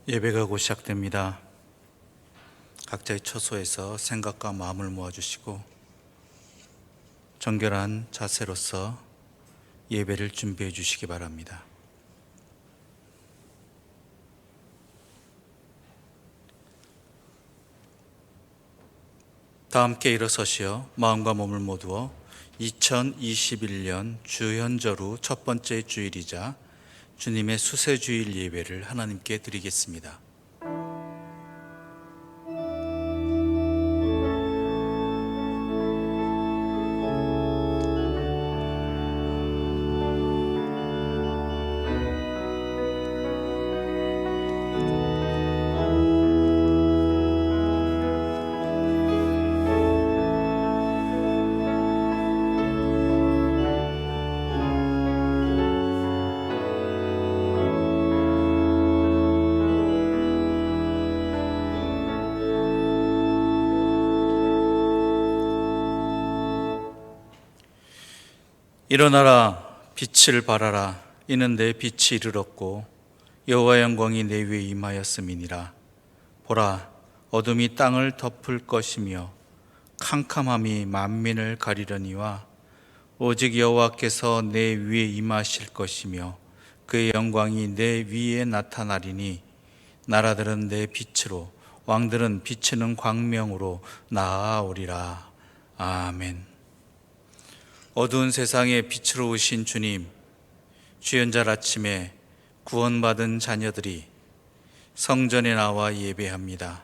예배가 곧 시작됩니다. 각자의 처소에서 생각과 마음을 모아주시고 정결한 자세로서 예배를 준비해 주시기 바랍니다. 다 함께 일어서시어 마음과 몸을 모두어 2021년 주현절 후 첫 번째 주일이자 주님의 수세주일 예배를 하나님께 드리겠습니다. 일어나라, 빛을 발하라. 이는 내 빛이 이르렀고 여호와 영광이 내 위에 임하였음이니라. 보라, 어둠이 땅을 덮을 것이며 캄캄함이 만민을 가리려니와 오직 여호와께서 내 위에 임하실 것이며 그의 영광이 내 위에 나타나리니 나라들은 내 빛으로 왕들은 비치는 광명으로 나아오리라. 아멘. 어두운 세상에 빛으로 오신 주님, 주연절 아침에 구원받은 자녀들이 성전에 나와 예배합니다.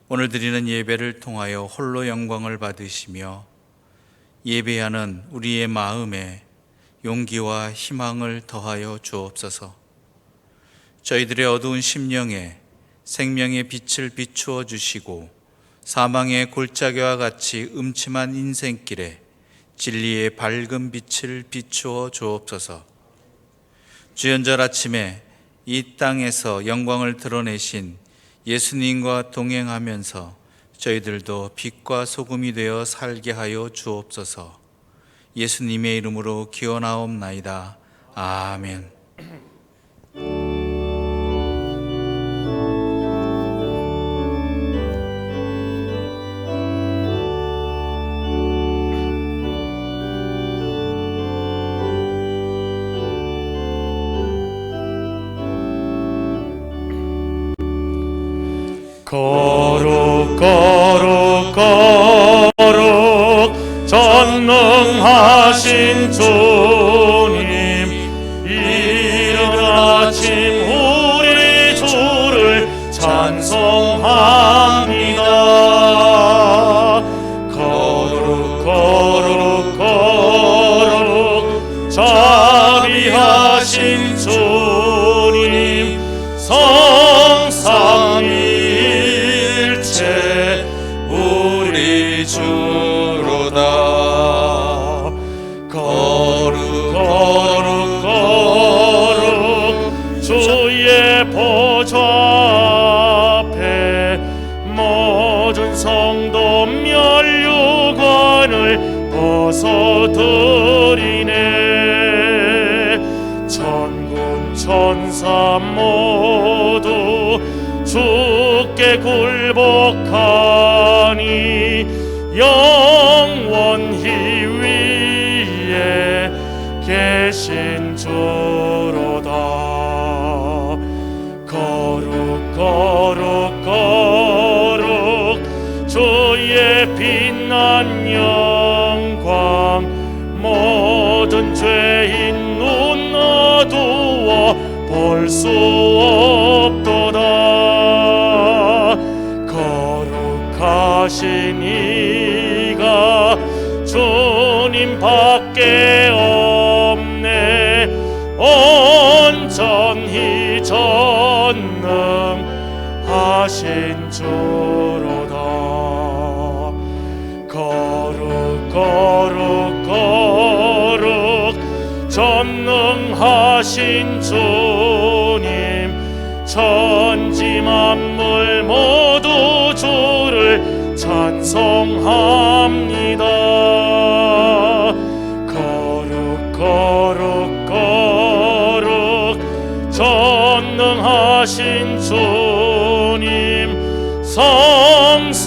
오늘 드리는 예배를 통하여 홀로 영광을 받으시며 예배하는 우리의 마음에 용기와 희망을 더하여 주옵소서. 저희들의 어두운 심령에 생명의 빛을 비추어 주시고 사망의 골짜기와 같이 음침한 인생길에 진리의 밝은 빛을 비추어 주옵소서. 주연절 아침에 이 땅에서 영광을 드러내신 예수님과 동행하면서 저희들도 빛과 소금이 되어 살게 하여 주옵소서. 예수님의 이름으로 기원하옵나이다. 아멘. 거룩 거룩 거룩 전능하신 주님, 이른 아침 우리 주를 찬송합니다. 거룩 거룩 거룩 자비하신 주님, 성삼일체 우리 주로다. 거룩 거룩 거룩 주의 보좌 앞에 모든 성도 면류관을 벗어드리네. 천군 천사 모두 주께 굴복하니 영원히 위에 계신 주로다. 거룩 거룩 거룩 주의 빛난 영광 모든 죄인 눈 어두워 볼 수 없도다. 거룩하신 이가 주님 밖에 없네. 온전히 전능하신 주로다. 거룩 거룩 거룩 전능하신 주님, 천지 만물 모두 주를 찬송합니다. 거룩 거룩 거룩 전능하신 거룩하신 주님 성삼위일체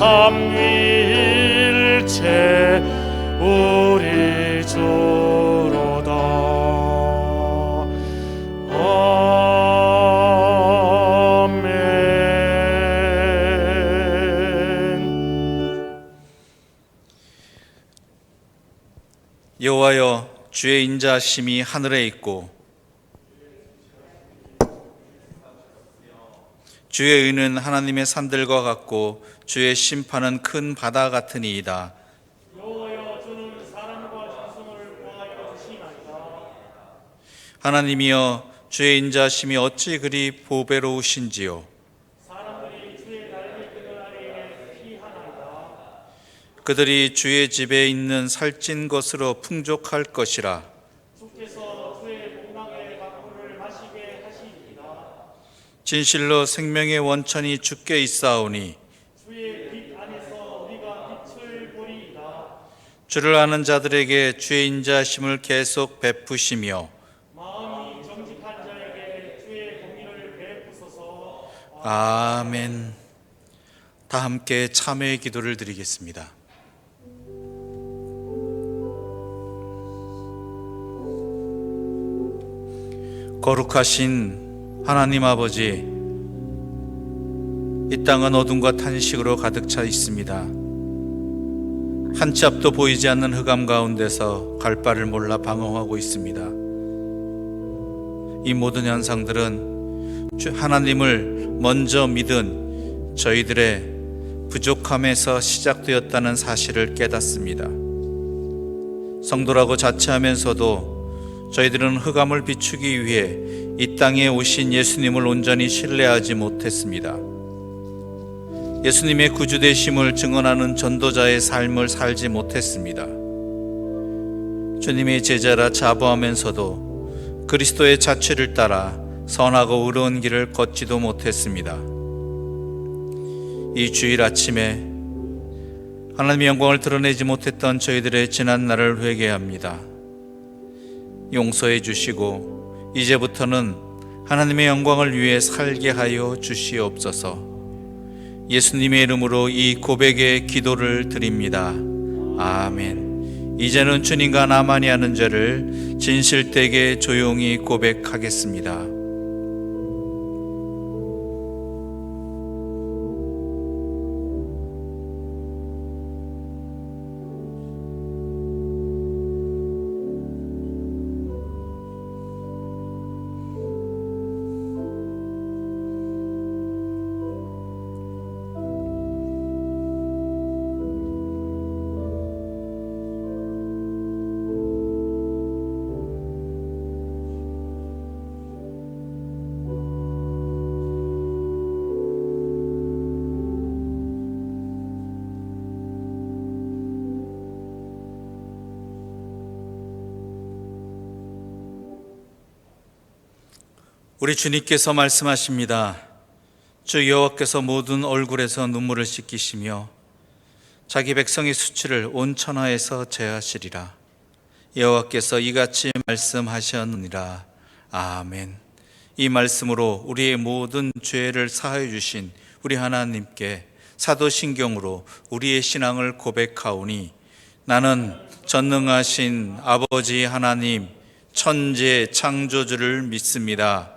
우리 주로다. 아멘. 여호와여, 주의 인자하심이 하늘에 있고 주의 의는 하나님의 산들과 같고 주의 심판은 큰 바다 같으니이다. 여호와여, 주는 사람과 짐승을 구하여 주시나이다. 하나님이여, 주의 인자하심이 어찌 그리 보배로우신지요. 사람들이 주의 날개끈을 아래에 피하나이다. 그들이 주의 집에 있는 살찐 것으로 풍족할 것이라. 주께서 주의 복락의 강물을 마시게 하시리이다. 진실로 생명의 원천이 주께 있사오니 주의 빛 안에서 우리가 빛을 보리이다. 주를 아는 자들에게 주의 인자하심을 계속 베푸시며 마음이 정직한 자에게 주의 공의를 베푸소서. 아멘. 다 함께 참회의 기도를 드리겠습니다. 거룩하신 하나님 아버지, 이 땅은 어둠과 탄식으로 가득 차 있습니다. 한 치 앞도 보이지 않는 흑암 가운데서 갈 바를 몰라 방황하고 있습니다. 이 모든 현상들은 하나님을 먼저 믿은 저희들의 부족함에서 시작되었다는 사실을 깨닫습니다. 성도라고 자처하면서도 저희들은 흑암을 비추기 위해 이 땅에 오신 예수님을 온전히 신뢰하지 못했습니다. 예수님의 구주되심을 증언하는 전도자의 삶을 살지 못했습니다. 주님의 제자라 자부하면서도 그리스도의 자취를 따라 선하고 의로운 길을 걷지도 못했습니다. 이 주일 아침에 하나님의 영광을 드러내지 못했던 저희들의 지난 날을 회개합니다. 용서해 주시고 이제부터는 하나님의 영광을 위해 살게 하여 주시옵소서. 예수님의 이름으로 이 고백의 기도를 드립니다. 아멘. 이제는 주님과 나만이 하는 죄를 진실되게 조용히 고백하겠습니다. 우리 주님께서 말씀하십니다. 주 여호와께서 모든 얼굴에서 눈물을 씻기시며 자기 백성의 수치를 온 천하에서 제하시리라. 여호와께서 이같이 말씀하셨느니라. 아멘. 이 말씀으로 우리의 모든 죄를 사하여 주신 우리 하나님께 사도신경으로 우리의 신앙을 고백하오니 나는 전능하신 아버지 하나님 천재 창조주를 믿습니다.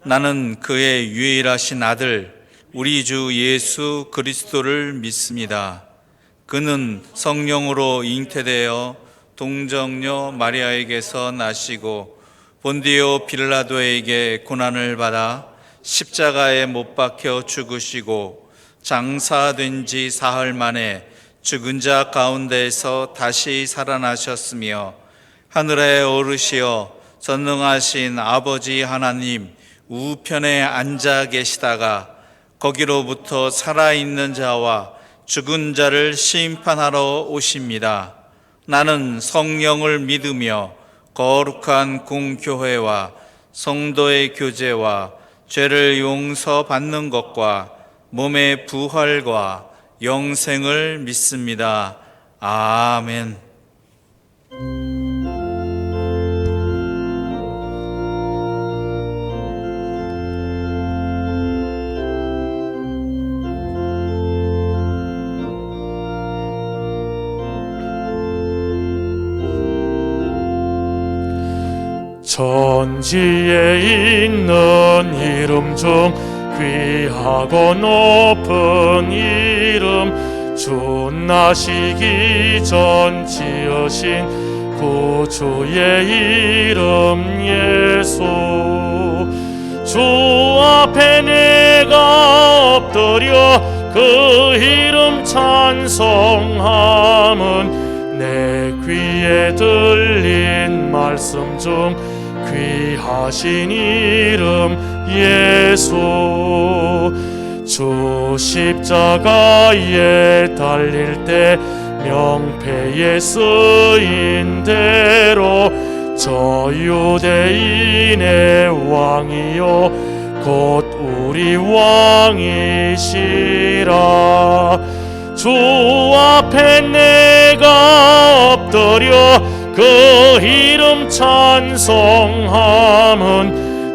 나는 그의 유일하신 아들 우리 주 예수 그리스도를 믿습니다. 그는 성령으로 잉태되어 동정녀 마리아에게서 나시고 본디오 빌라도에게 고난을 받아 십자가에 못 박혀 죽으시고 장사된 지 사흘 만에 죽은 자 가운데에서 다시 살아나셨으며 하늘에 오르시어 전능하신 아버지 하나님 우편에 앉아 계시다가 거기로부터 살아있는 자와 죽은 자를 심판하러 오십니다. 나는 성령을 믿으며 거룩한 공교회와 성도의 교제와 죄를 용서받는 것과 몸의 부활과 영생을 믿습니다. 아멘. 천지에 있는 이름 중 귀하고 높은 이름, 주 나시기 전 지으신 구주의 이름 예수. 주 앞에 내가 엎드려 그 이름 찬송함은 내 귀에 들린 말씀 중 귀하신 이름 예수. 주 십자가에 달릴 때 명패에 쓰인 대로 저 유대인의 왕이요 곧 우리 왕이시라. 주 앞에 내가 엎드려 그 이름 찬송함은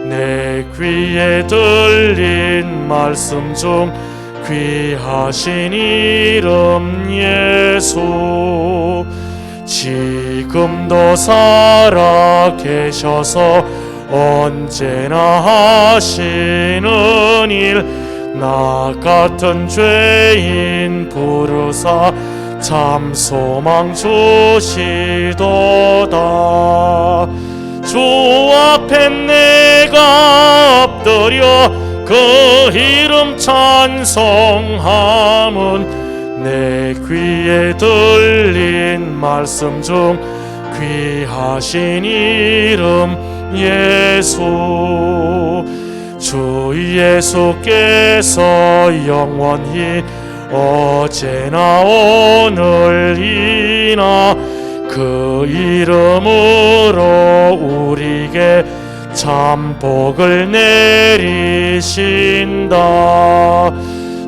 내 귀에 들린 말씀 중 귀하신 이름 예수. 지금도 살아 계셔서 언제나 하시는 일, 나 같은 죄인 부르사 참 소망 주시도다. 주 앞에 내가 엎드려 그 이름 찬송함은 내 귀에 들린 말씀 중 귀하신 이름 예수. 주 예수께서 영원히 어제나 오늘이나 그 이름으로 우리에게 참 복을 내리신다.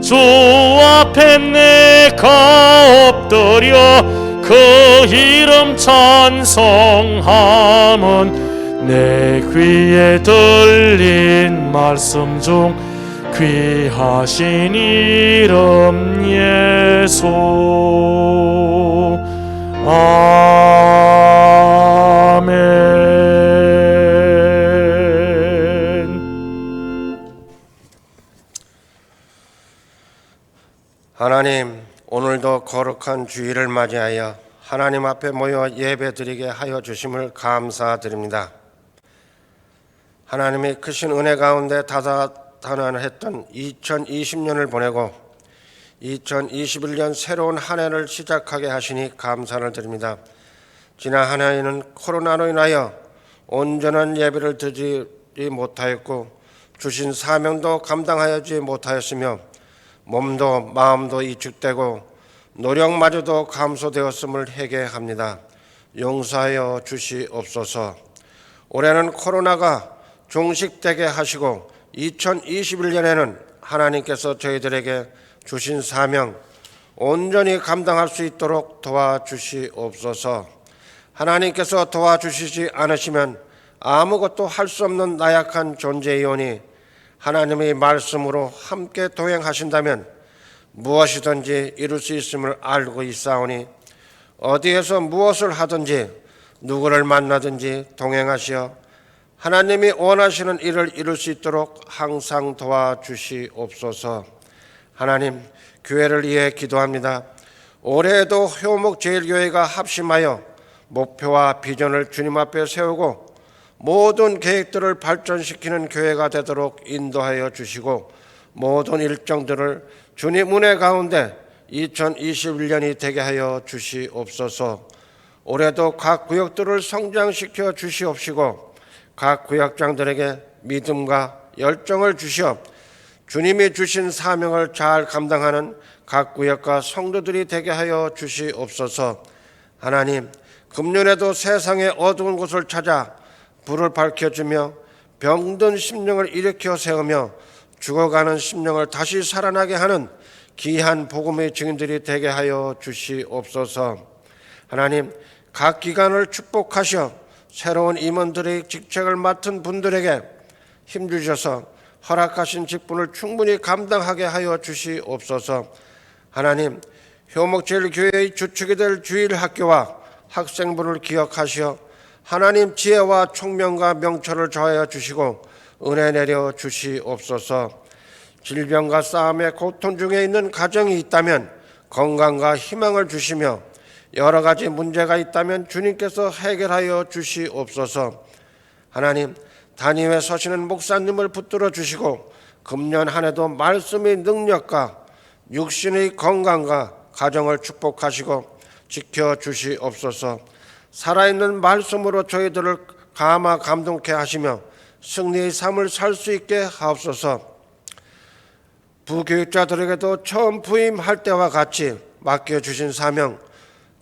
주 앞에 내가 엎드려 그 이름 찬송함은 내 귀에 들린 말씀 중 귀하신 이름 예수. 아멘. 하나님, 오늘도 거룩한 주일을 맞이하여 하나님 앞에 모여 예배드리게 하여 주심을 감사드립니다. 하나님의 크신 은혜 가운데 다다다난했던 2020년을 보내고 2021년 새로운 한 해를 시작하게 하시니 감사를 드립니다. 지난 한 해에는 코로나로 인하여 온전한 예배를 드리지 못하였고 주신 사명도 감당하지 못하였으며 몸도 마음도 이축되고 노력마저도 감소되었음을 회개합니다. 용서하여 주시옵소서. 올해는 코로나가 종식되게 하시고 2021년에는 하나님께서 저희들에게 주신 사명 온전히 감당할 수 있도록 도와주시옵소서. 하나님께서 도와주시지 않으시면 아무것도 할 수 없는 나약한 존재이오니 하나님의 말씀으로 함께 동행하신다면 무엇이든지 이룰 수 있음을 알고 있사오니 어디에서 무엇을 하든지 누구를 만나든지 동행하시어 하나님이 원하시는 일을 이룰 수 있도록 항상 도와주시옵소서. 하나님, 교회를 위해 기도합니다. 올해에도 효목제일교회가 합심하여 목표와 비전을 주님 앞에 세우고 모든 계획들을 발전시키는 교회가 되도록 인도하여 주시고 모든 일정들을 주님 은혜 가운데 2021년이 되게 하여 주시옵소서. 올해도 각 구역들을 성장시켜 주시옵시고 각 구역장들에게 믿음과 열정을 주시어 주님이 주신 사명을 잘 감당하는 각 구역과 성도들이 되게 하여 주시옵소서. 하나님, 금년에도 세상의 어두운 곳을 찾아 불을 밝혀주며 병든 심령을 일으켜 세우며 죽어가는 심령을 다시 살아나게 하는 귀한 복음의 증인들이 되게 하여 주시옵소서. 하나님, 각 기관을 축복하셔 새로운 임원들의 직책을 맡은 분들에게 힘주셔서 허락하신 직분을 충분히 감당하게 하여 주시옵소서. 하나님, 효목제일교회의 주축이 될 주일학교와 학생부를 기억하시어 하나님 지혜와 총명과 명철을 더하여 주시고 은혜 내려 주시옵소서. 질병과 싸움의 고통 중에 있는 가정이 있다면 건강과 희망을 주시며 여러 가지 문제가 있다면 주님께서 해결하여 주시옵소서. 하나님, 단임에 서시는 목사님을 붙들어 주시고 금년 한 해도 말씀의 능력과 육신의 건강과 가정을 축복하시고 지켜 주시옵소서. 살아있는 말씀으로 저희들을 감동케 하시며 승리의 삶을 살 수 있게 하옵소서. 부교육자들에게도 처음 부임할 때와 같이 맡겨주신 사명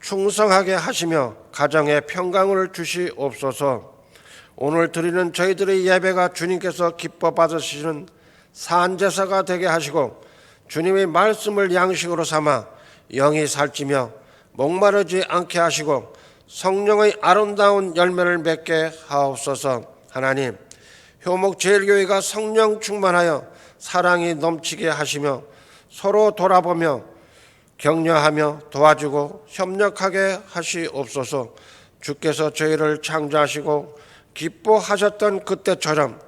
충성하게 하시며 가정에 평강을 주시옵소서. 오늘 드리는 저희들의 예배가 주님께서 기뻐 받으시는 산제사가 되게 하시고 주님의 말씀을 양식으로 삼아 영이 살찌며 목마르지 않게 하시고 성령의 아름다운 열매를 맺게 하옵소서. 하나님, 효목제일교회가 성령 충만하여 사랑이 넘치게 하시며 서로 돌아보며 격려하며 도와주고 협력하게 하시옵소서. 주께서 저희를 창조하시고 기뻐하셨던 그때처럼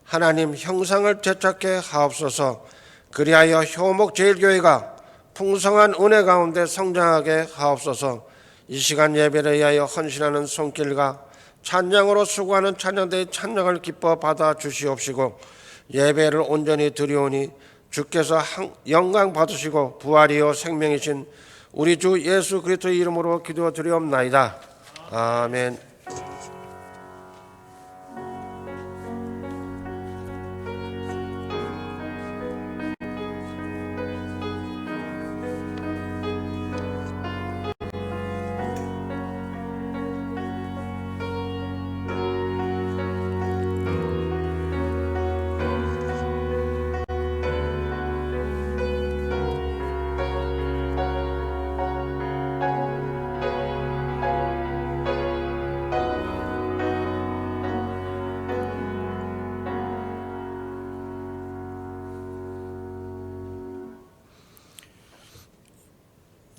하나님 형상을 되찾게 하옵소서. 그리하여 효목제일교회가 풍성한 은혜 가운데 성장하게 하옵소서. 이 시간 예배를 위하여 헌신하는 손길과 찬양으로 수고하는 찬양대의 찬양을 기뻐 받아 주시옵시고 예배를 온전히 드리오니 주께서 영광 받으시고 부활이요 생명이신 우리 주 예수 그리스도의 이름으로 기도드리옵나이다. 아멘.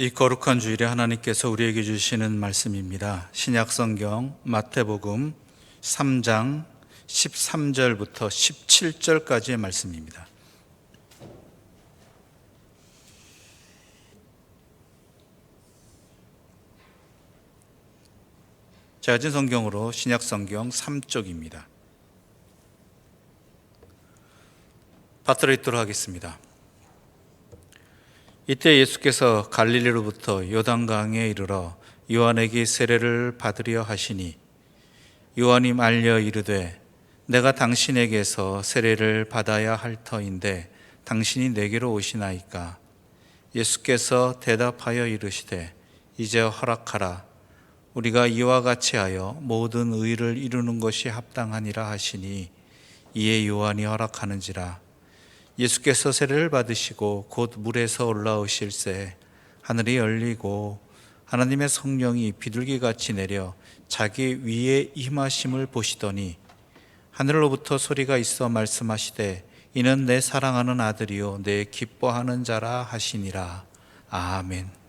이 거룩한 주일에 하나님께서 우리에게 주시는 말씀입니다. 신약성경 마태복음 3장 13절부터 17절까지의 말씀입니다. 제가 가진 성경으로 신약성경 3쪽입니다. 받들어 읽도록 하겠습니다. 이때 예수께서 갈릴리로부터 요단강에 이르러 요한에게 세례를 받으려 하시니 요한이 말려 이르되 내가 당신에게서 세례를 받아야 할 터인데 당신이 내게로 오시나이까. 예수께서 대답하여 이르시되 이제 허락하라. 우리가 이와 같이 하여 모든 의를 이루는 것이 합당하니라 하시니 이에 요한이 허락하는지라. 예수께서 세례를 받으시고 곧 물에서 올라오실새 하늘이 열리고 하나님의 성령이 비둘기같이 내려 자기 위에 임하심을 보시더니 하늘로부터 소리가 있어 말씀하시되 이는 내 사랑하는 아들이요 내 기뻐하는 자라 하시니라. 아멘.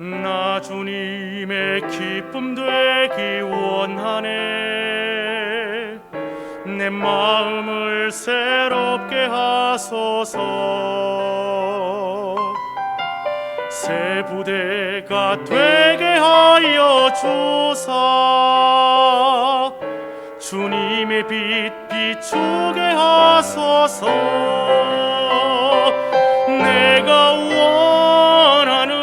나 주님의 기쁨 되기 원하네. 내 마음을 새롭게 하소서. 새 부대가 되게 하여 주사 주님의 빛 비추게 하소서. 내가 원하는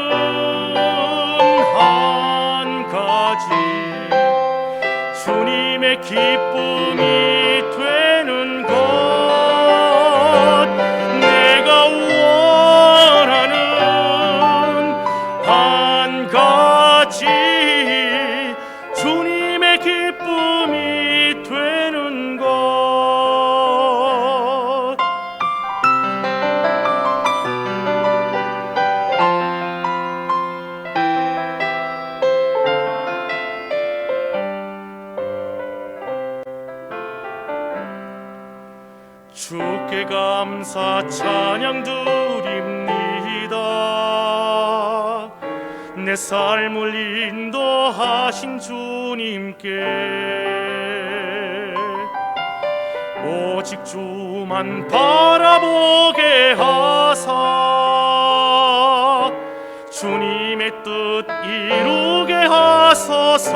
한 가지 주님의 기쁨이 되는 것. 내가 원하는 한 가지 주님의 기쁨이 되는 것. 감사 찬양 드립니다. 내 삶을 인도하신 주님께 오직 주만 바라보게 하사 주님의 뜻 이루게 하소서.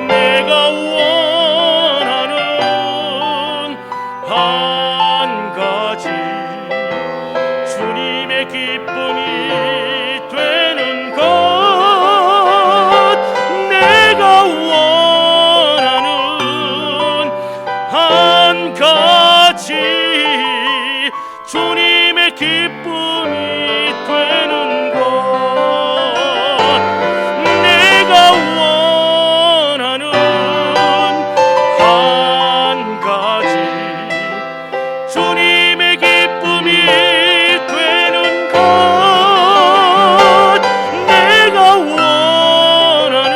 내가 원하는 한 가지 주님의 기쁨이 되는 것. 내가 원하는 한 가지 주님의 기쁨이 되는 것. 내가 원하는 한 가지 주님의 기쁨이 되는 것. 내가 원하는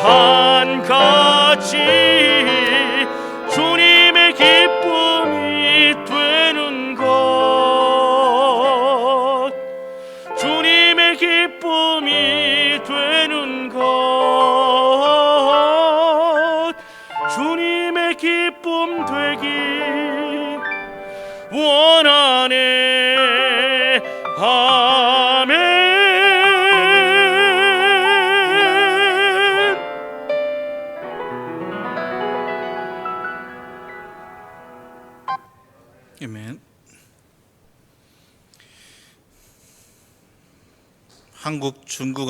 한 가지 주님의 기쁨이 되는 것. 주님의 기쁨이 되는 것. 주님의 기쁨 되기 원하네. 아멘. 아멘. 한국 중국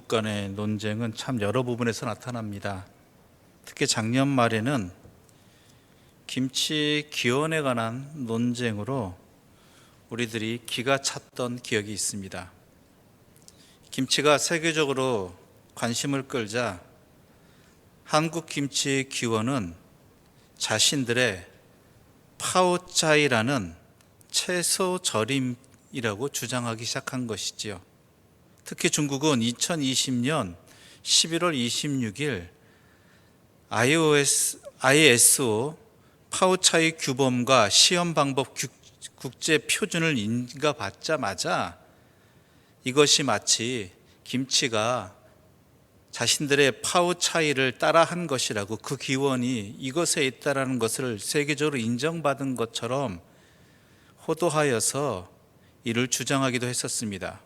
간의 논쟁은 참 여러 부분에서 나타납니다. 특히 작년 말에는 김치 기원에 관한 논쟁으로 우리들이 기가 찼던 기억이 있습니다. 김치가 세계적으로 관심을 끌자 한국 김치 기원은 자신들의 파오차이라는 채소 절임이라고 주장하기 시작한 것이지요. 특히 중국은 2020년 11월 26일 ISO 파오차이 규범과 시험 방법 국제 표준을 인가받자마자 이것이 마치 김치가 자신들의 파오차이를 따라한 것이라고, 그 기원이 이것에 있다라는 것을 세계적으로 인정받은 것처럼 호도하여서 이를 주장하기도 했었습니다.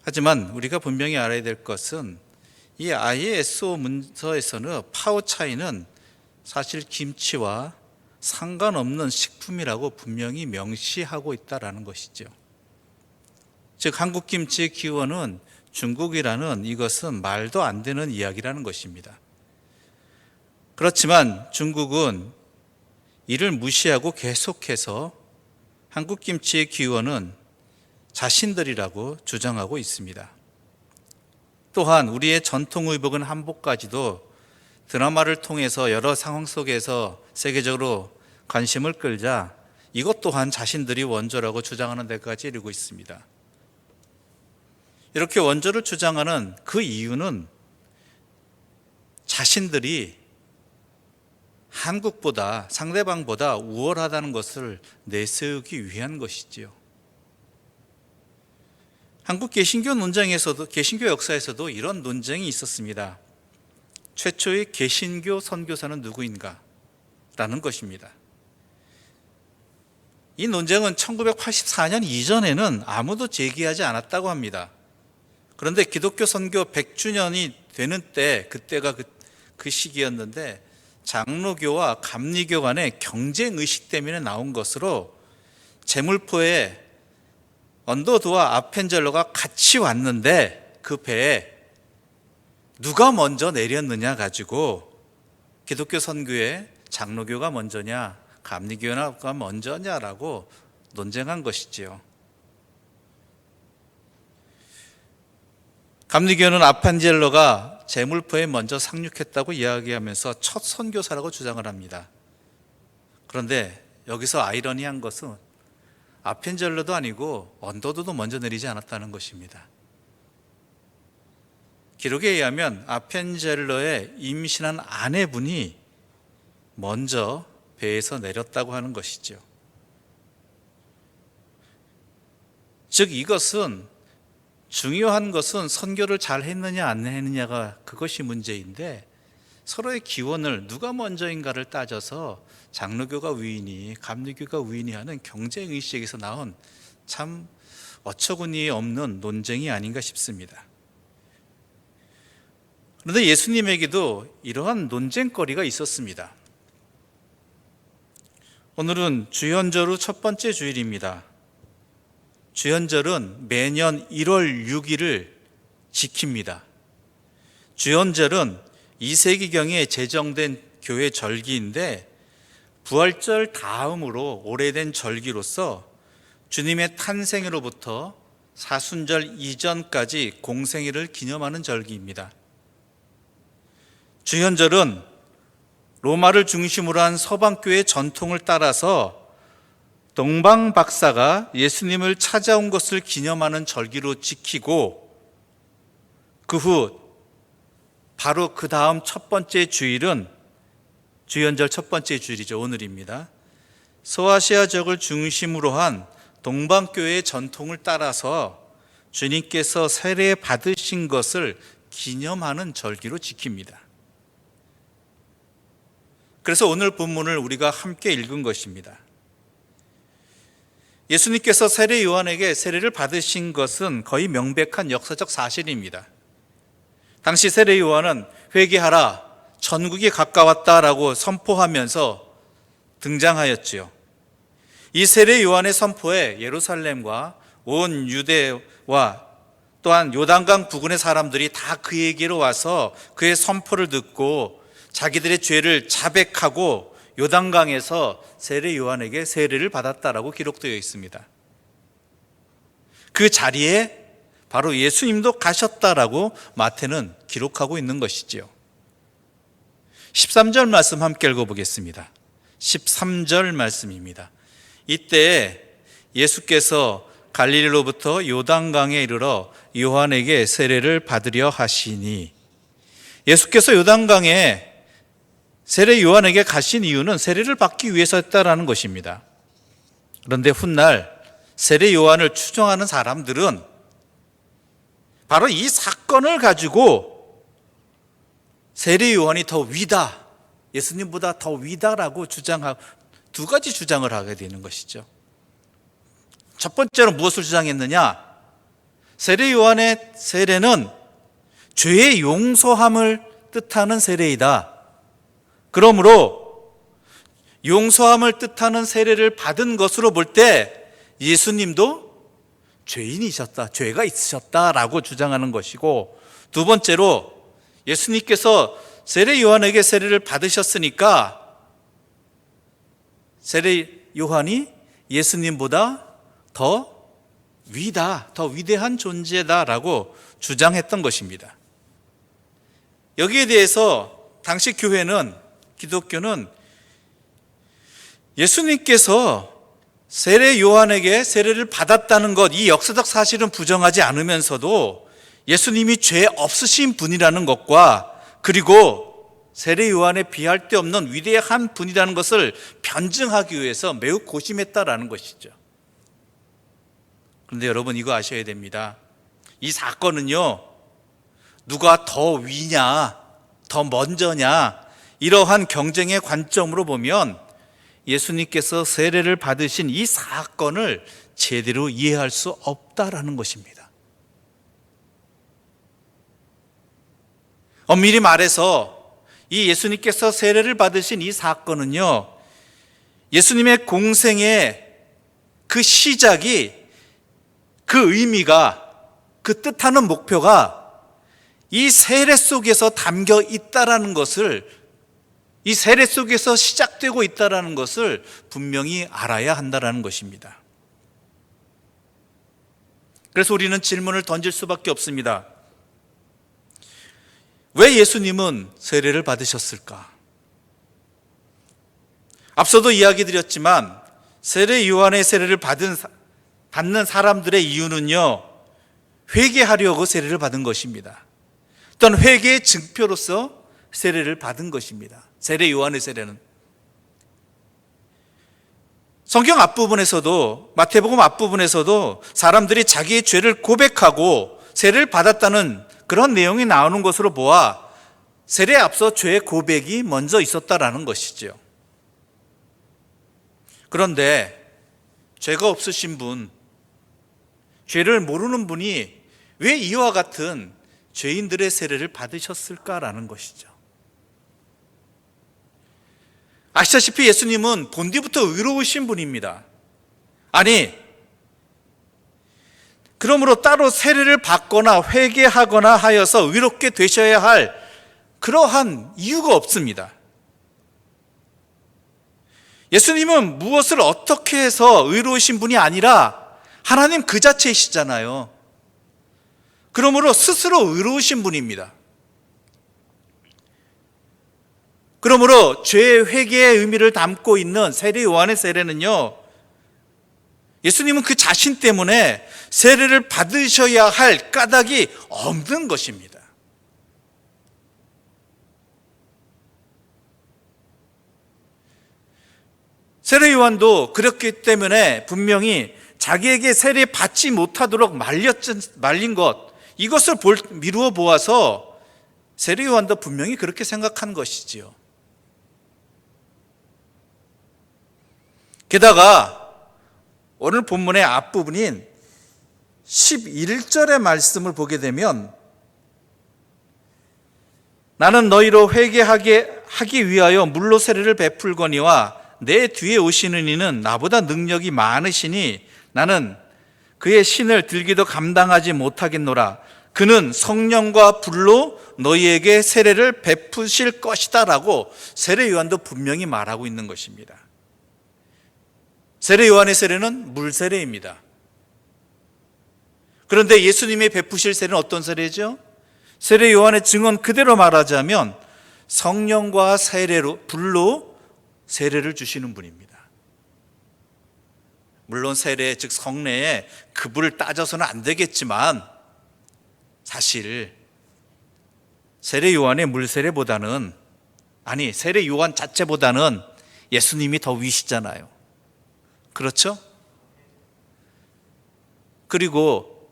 하지만 우리가 분명히 알아야 될 것은 이 ISO 문서에서는 파오차이는 사실 김치와 상관없는 식품이라고 분명히 명시하고 있다는 것이죠. 즉 한국 김치의 기원은 중국이라는 이것은 말도 안 되는 이야기라는 것입니다. 그렇지만 중국은 이를 무시하고 계속해서 한국 김치의 기원은 자신들이라고 주장하고 있습니다. 또한 우리의 전통 의복은 한복까지도 드라마를 통해서 여러 상황 속에서 세계적으로 관심을 끌자 이것 또한 자신들이 원조라고 주장하는 데까지 이르고 있습니다. 이렇게 원조를 주장하는 그 이유는 자신들이 한국보다, 상대방보다 우월하다는 것을 내세우기 위한 것이지요. 한국 개신교 논쟁에서도, 개신교 역사에서도 이런 논쟁이 있었습니다. 최초의 개신교 선교사는 누구인가? 라는 것입니다. 이 논쟁은 1984년 이전에는 아무도 제기하지 않았다고 합니다. 그런데 기독교 선교 100주년이 되는 때, 그때가 그 시기였는데 장로교와 감리교 간의 경쟁의식 때문에 나온 것으로 제물포에 언더드와 아펜젤러가 같이 왔는데 그 배에 누가 먼저 내렸느냐 가지고 기독교 선교에 장로교가 먼저냐 감리교가 먼저냐라고 논쟁한 것이지요. 감리교는 아펜젤러가 제물포에 먼저 상륙했다고 이야기하면서 첫 선교사라고 주장을 합니다. 그런데 여기서 아이러니한 것은 아펜젤러도 아니고 언더드도 먼저 내리지 않았다는 것입니다. 기록에 의하면 아펜젤러의 임신한 아내분이 먼저 배에서 내렸다고 하는 것이죠. 즉 이것은 중요한 것은 선교를 잘 했느냐 안 했느냐가 그것이 문제인데 서로의 기원을 누가 먼저인가를 따져서 장로교가 위이니 감리교가 위이니 하는 경쟁의식에서 나온 참 어처구니 없는 논쟁이 아닌가 싶습니다. 그런데 예수님에게도 이러한 논쟁거리가 있었습니다. 오늘은 주연절 후 첫 번째 주일입니다. 주연절은 매년 1월 6일을 지킵니다. 주연절은 2세기경에 제정된 교회 절기인데 부활절 다음으로 오래된 절기로서 주님의 탄생으로부터 사순절 이전까지 공생애를 기념하는 절기입니다. 주현절은 로마를 중심으로 한 서방교회 전통을 따라서 동방 박사가 예수님을 찾아온 것을 기념하는 절기로 지키고 그 후 바로 그 다음 첫 번째 주일은 주연절 첫 번째 주일이죠. 오늘입니다. 서아시아적을 중심으로 한 동방교회의 전통을 따라서 주님께서 세례 받으신 것을 기념하는 절기로 지킵니다. 그래서 오늘 본문을 우리가 함께 읽은 것입니다. 예수님께서 세례 요한에게 세례를 받으신 것은 거의 명백한 역사적 사실입니다. 당시 세례 요한은 회개하라, 천국이 가까웠다라고 선포하면서 등장하였지요. 이 세례 요한의 선포에 예루살렘과 온 유대와 또한 요단강 부근의 사람들이 다 그에게로 와서 그의 선포를 듣고 자기들의 죄를 자백하고 요단강에서 세례 요한에게 세례를 받았다라고 기록되어 있습니다. 그 자리에 바로 예수님도 가셨다라고 마태는 기록하고 있는 것이지요. 13절 말씀 함께 읽어보겠습니다. 13절 말씀입니다. 이때 예수께서 갈릴리로부터 요단강에 이르러 요한에게 세례를 받으려 하시니, 예수께서 요단강에 세례 요한에게 가신 이유는 세례를 받기 위해서였다라는 것입니다. 그런데 훗날 세례 요한을 추종하는 사람들은 바로 이 사건을 가지고 세례 요한이 더 위다, 예수님보다 더 위다라고 주장하고 두 가지 주장을 하게 되는 것이죠. 첫 번째로 무엇을 주장했느냐? 세례 요한의 세례는 죄의 용서함을 뜻하는 세례이다. 그러므로 용서함을 뜻하는 세례를 받은 것으로 볼 때 예수님도 죄인이셨다, 죄가 있으셨다라고 주장하는 것이고, 두 번째로 예수님께서 세례 요한에게 세례를 받으셨으니까 세례 요한이 예수님보다 더 위다, 더 위대한 존재다라고 주장했던 것입니다. 여기에 대해서 당시 교회는, 기독교는 예수님께서 세례 요한에게 세례를 받았다는 것, 이 역사적 사실은 부정하지 않으면서도 예수님이 죄 없으신 분이라는 것과 그리고 세례 요한에 비할 데 없는 위대한 분이라는 것을 변증하기 위해서 매우 고심했다라는 것이죠. 그런데 여러분 이거 아셔야 됩니다. 이 사건은요, 누가 더 위냐, 더 먼저냐, 이러한 경쟁의 관점으로 보면 예수님께서 세례를 받으신 이 사건을 제대로 이해할 수 없다라는 것입니다. 엄밀히 말해서 이 예수님께서 세례를 받으신 이 사건은요, 예수님의 공생의 그 시작이, 그 의미가, 그 뜻하는 목표가 이 세례 속에서 담겨 있다라는 것을, 이 세례 속에서 시작되고 있다라는 것을 분명히 알아야 한다라는 것입니다. 그래서 우리는 질문을 던질 수밖에 없습니다. 왜 예수님은 세례를 받으셨을까? 앞서도 이야기 드렸지만 세례 요한의 세례를 받는 사람들의 이유는요, 회개하려고 세례를 받은 것입니다. 또한 회개의 증표로서 세례를 받은 것입니다. 세례 요한의 세례는. 성경 앞부분에서도, 마태복음 앞부분에서도 사람들이 자기의 죄를 고백하고 세례를 받았다는 그런 내용이 나오는 것으로 보아 세례에 앞서 죄의 고백이 먼저 있었다라는 것이죠. 그런데 죄가 없으신 분, 죄를 모르는 분이 왜 이와 같은 죄인들의 세례를 받으셨을까라는 것이죠. 아시다시피 예수님은 본디부터 의로우신 분입니다. 아니, 그러므로 따로 세례를 받거나 회개하거나 하여서 의롭게 되셔야 할 그러한 이유가 없습니다. 예수님은 무엇을 어떻게 해서 의로우신 분이 아니라 하나님 그 자체이시잖아요. 그러므로 스스로 의로우신 분입니다. 그러므로 죄의 회개의 의미를 담고 있는 세례 요한의 세례는요, 예수님은 그 자신 때문에 세례를 받으셔야 할 까닭이 없는 것입니다. 세례 요한도 그렇기 때문에 분명히 자기에게 세례 받지 못하도록 말린 것, 이것을 미루어 보아서 세례 요한도 분명히 그렇게 생각한 것이지요. 게다가 오늘 본문의 앞부분인 11절의 말씀을 보게 되면 나는 너희로 회개하게 하기 위하여 물로 세례를 베풀거니와 내 뒤에 오시는 이는 나보다 능력이 많으시니 나는 그의 신을 들기도 감당하지 못하겠노라. 그는 성령과 불로 너희에게 세례를 베푸실 것이다 라고 세례 요한도 분명히 말하고 있는 것입니다. 세례 요한의 세례는 물세례입니다. 그런데 예수님이 베푸실 세례는 어떤 세례죠? 세례 요한의 증언 그대로 말하자면 성령과 불로 세례를 주시는 분입니다. 물론 세례, 즉 성례에 급을 따져서는 안 되겠지만 사실 세례 요한의 물세례보다는, 아니 세례 요한 자체보다는 예수님이 더 위시잖아요. 그렇죠? 그리고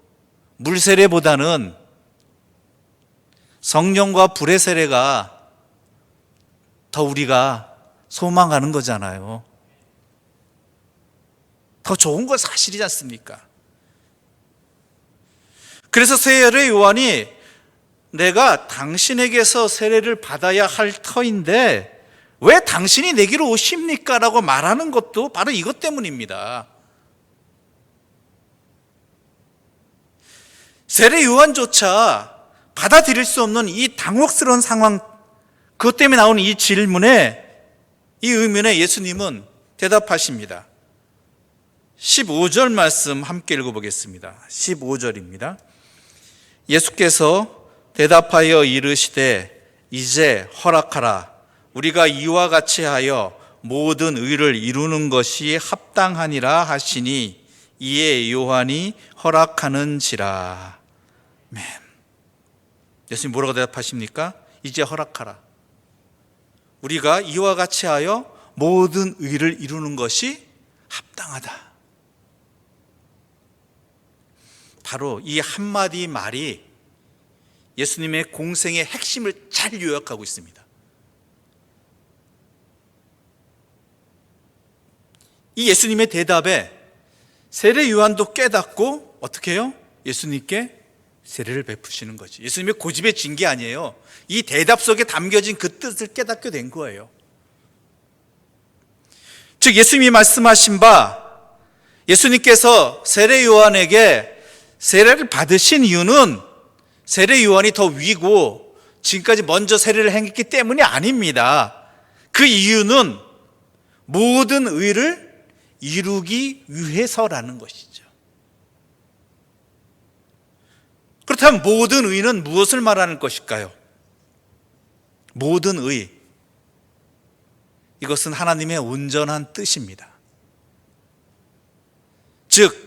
물세례보다는 성령과 불의 세례가 더 우리가 소망하는 거잖아요. 더 좋은 건 사실이지 않습니까? 그래서 세례 요한이 내가 당신에게서 세례를 받아야 할 터인데 왜 당신이 내게로 오십니까? 라고 말하는 것도 바로 이것 때문입니다. 세례 요한조차 받아들일 수 없는 이 당혹스러운 상황, 그것 때문에 나오는 이 질문에, 이 의문에 예수님은 대답하십니다. 15절 말씀 함께 읽어보겠습니다. 15절입니다. 예수께서 대답하여 이르시되 이제 허락하라. 우리가 이와 같이 하여 모든 의를 이루는 것이 합당하니라 하시니 이에 요한이 허락하는지라. 아멘. 예수님 뭐라고 대답하십니까? 이제 허락하라. 우리가 이와 같이 하여 모든 의를 이루는 것이 합당하다. 바로 이 한마디 말이 예수님의 공생의 핵심을 잘 요약하고 있습니다. 이 예수님의 대답에 세례 요한도 깨닫고 어떻게 해요? 예수님께 세례를 베푸시는 거지. 예수님의 고집에 진 게 아니에요. 이 대답 속에 담겨진 그 뜻을 깨닫게 된 거예요. 즉 예수님이 말씀하신 바, 예수님께서 세례 요한에게 세례를 받으신 이유는 세례 요한이 더 위고 지금까지 먼저 세례를 행했기 때문이 아닙니다. 그 이유는 모든 의를 이루기 위해서라는 것이죠. 그렇다면 모든 의는 무엇을 말하는 것일까요? 모든 의, 이것은 하나님의 온전한 뜻입니다. 즉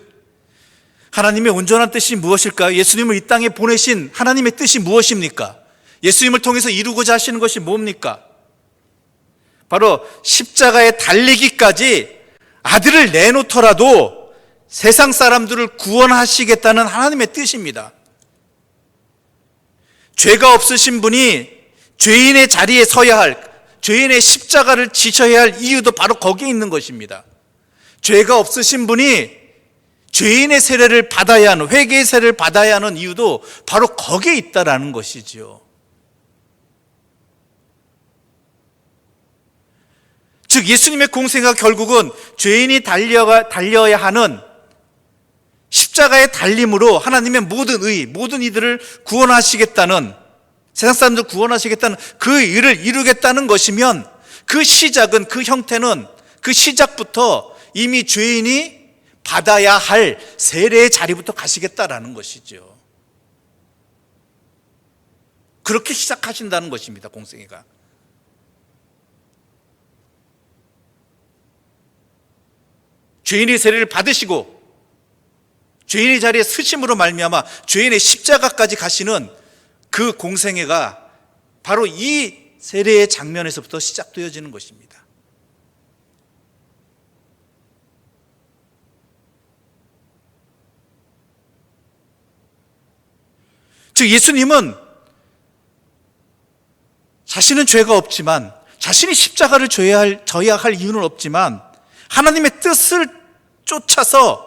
하나님의 온전한 뜻이 무엇일까요? 예수님을 이 땅에 보내신 하나님의 뜻이 무엇입니까? 예수님을 통해서 이루고자 하시는 것이 뭡니까? 바로 십자가에 달리기까지 아들을 내놓더라도 세상 사람들을 구원하시겠다는 하나님의 뜻입니다. 죄가 없으신 분이 죄인의 자리에 서야 할, 죄인의 십자가를 지셔야 할 이유도 바로 거기에 있는 것입니다. 죄가 없으신 분이 죄인의 세례를 받아야 하는, 회개의 세례를 받아야 하는 이유도 바로 거기에 있다라는 것이지요. 즉 예수님의 공생애가 결국은 죄인이 달려야 하는 십자가의 달림으로 하나님의 모든 의, 모든 이들을 구원하시겠다는, 세상 사람들 구원하시겠다는 그 일을 이루겠다는 것이면, 그 시작은, 그 형태는 그 시작부터 이미 죄인이 받아야 할 세례의 자리부터 가시겠다라는 것이죠. 그렇게 시작하신다는 것입니다, 공생애가. 죄인의 세례를 받으시고 죄인의 자리에 서심으로 말미암아 죄인의 십자가까지 가시는 그 공생애가 바로 이 세례의 장면에서부터 시작되어지는 것입니다. 즉 예수님은 자신은 죄가 없지만, 자신이 십자가를 져야 할 이유는 없지만 하나님의 뜻을 쫓아서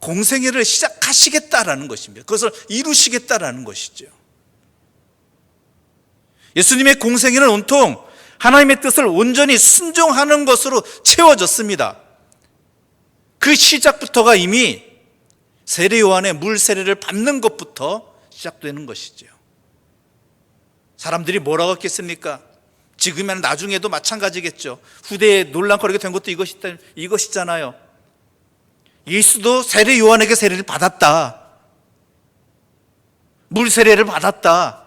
공생애를 시작하시겠다라는 것입니다. 그것을 이루시겠다라는 것이죠. 예수님의 공생애는 온통 하나님의 뜻을 온전히 순종하는 것으로 채워졌습니다. 그 시작부터가 이미 세례 요한의 물 세례를 받는 것부터 시작되는 것이죠. 사람들이 뭐라고 했겠습니까? 지금이나 나중에도 마찬가지겠죠. 후대에 논란거리가 된 것도 이것이잖아요. 예수도 세례 요한에게 세례를 받았다. 물 세례를 받았다.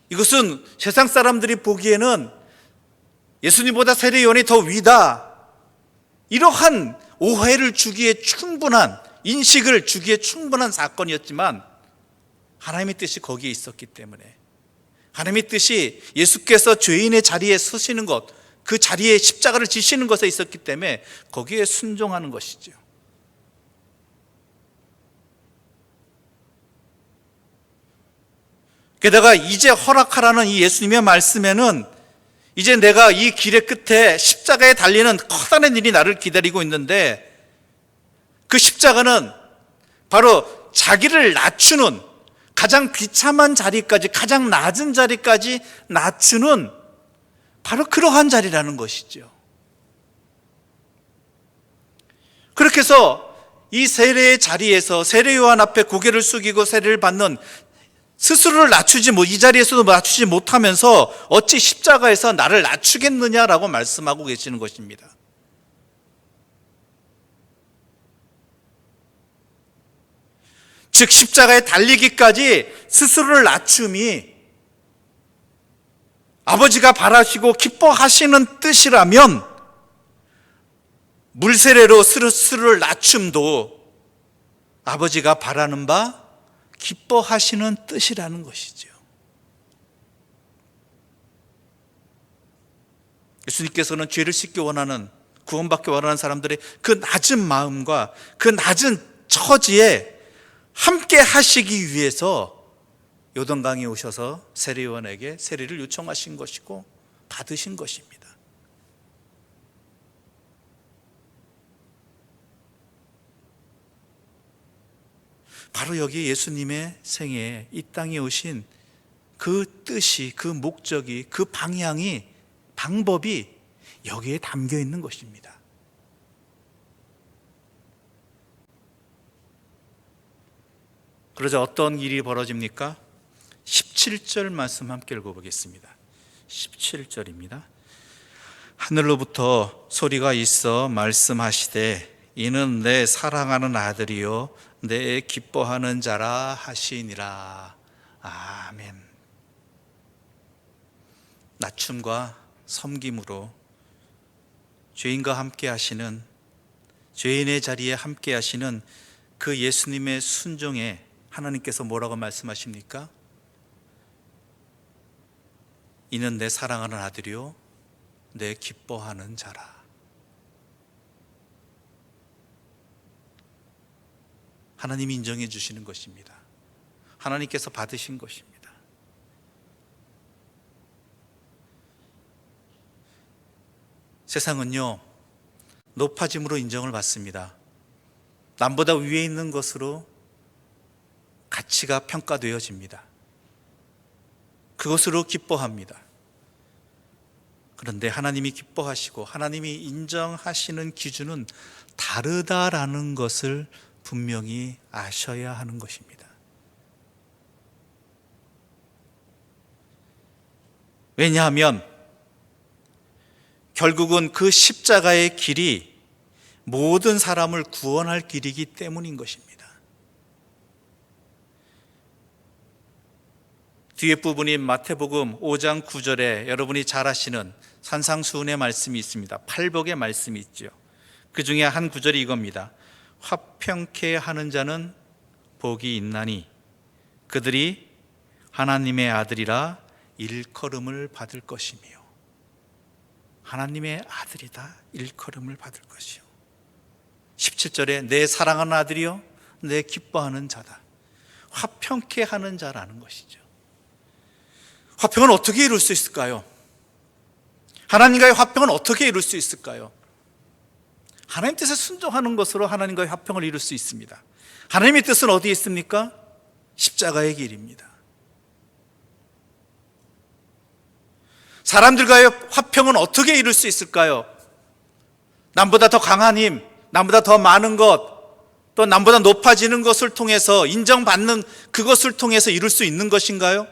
이것은 세상 사람들이 보기에는 예수님보다 세례 요한이 더 위다, 이러한 오해를 주기에 충분한, 인식을 주기에 충분한 사건이었지만 하나님의 뜻이 거기에 있었기 때문에, 하나님의 뜻이 예수께서 죄인의 자리에 서시는 것, 그 자리에 십자가를 지시는 것에 있었기 때문에 거기에 순종하는 것이죠. 게다가 이제 허락하라는 이 예수님의 말씀에는 이제 내가 이 길의 끝에 십자가에 달리는 커다란 일이 나를 기다리고 있는데, 그 십자가는 바로 자기를 낮추는, 가장 비참한 자리까지, 가장 낮은 자리까지 낮추는 바로 그러한 자리라는 것이죠. 그렇게 해서 이 세례의 자리에서 세례 요한 앞에 고개를 숙이고 세례를 받는, 스스로를 이 자리에서도 낮추지 못하면서 어찌 십자가에서 나를 낮추겠느냐라고 말씀하고 계시는 것입니다. 즉 십자가에 달리기까지 스스로를 낮춤이 아버지가 바라시고 기뻐하시는 뜻이라면, 물세례로 스스로를 낮춤도 아버지가 바라는 바, 기뻐하시는 뜻이라는 것이죠. 예수님께서는 죄를 씻기 원하는, 구원받기 원하는 사람들의 그 낮은 마음과 그 낮은 처지에 함께 하시기 위해서 요단강에 오셔서 세례 요한에게 세례를 요청하신 것이고 받으신 것입니다. 바로 여기 예수님의 생애에 이 땅에 오신 그 뜻이, 그 목적이, 그 방향이, 방법이 여기에 담겨 있는 것입니다. 그러자 어떤 일이 벌어집니까? 17절 말씀 함께 읽어보겠습니다. 17절입니다. 하늘로부터 소리가 있어 말씀하시되 이는 내 사랑하는 아들이요 내 기뻐하는 자라 하시니라. 아멘. 낮춤과 섬김으로 죄인과 함께 하시는, 죄인의 자리에 함께 하시는 그 예수님의 순종에 하나님께서 뭐라고 말씀하십니까? 이는 내 사랑하는 아들이요 내 기뻐하는 자라. 하나님이 인정해 주시는 것입니다. 하나님께서 받으신 것입니다. 세상은요, 높아짐으로 인정을 받습니다. 남보다 위에 있는 것으로 가치가 평가되어집니다. 그것으로 기뻐합니다. 그런데 하나님이 기뻐하시고 하나님이 인정하시는 기준은 다르다라는 것을 분명히 아셔야 하는 것입니다. 왜냐하면 결국은 그 십자가의 길이 모든 사람을 구원할 길이기 때문인 것입니다. 뒤에 부분인 마태복음 5장 9절에 여러분이 잘 아시는 산상수훈의 말씀이 있습니다. 팔복의 말씀이 있죠. 그 중에 한 구절이 이겁니다. 화평케 하는 자는 복이 있나니 그들이 하나님의 아들이라 일컬음을 받을 것이며, 하나님의 아들이다 일컬음을 받을 것이요. 17절에 내 사랑하는 아들이요 내 기뻐하는 자다. 화평케 하는 자라는 것이죠. 화평은 어떻게 이룰 수 있을까요? 하나님과의 화평은 어떻게 이룰 수 있을까요? 하나님 뜻에 순종하는 것으로 하나님과의 화평을 이룰 수 있습니다. 하나님의 뜻은 어디에 있습니까? 십자가의 길입니다. 사람들과의 화평은 어떻게 이룰 수 있을까요? 남보다 더 강한 힘, 남보다 더 많은 것, 또 남보다 높아지는 것을 통해서 인정받는 그것을 통해서 이룰 수 있는 것인가요?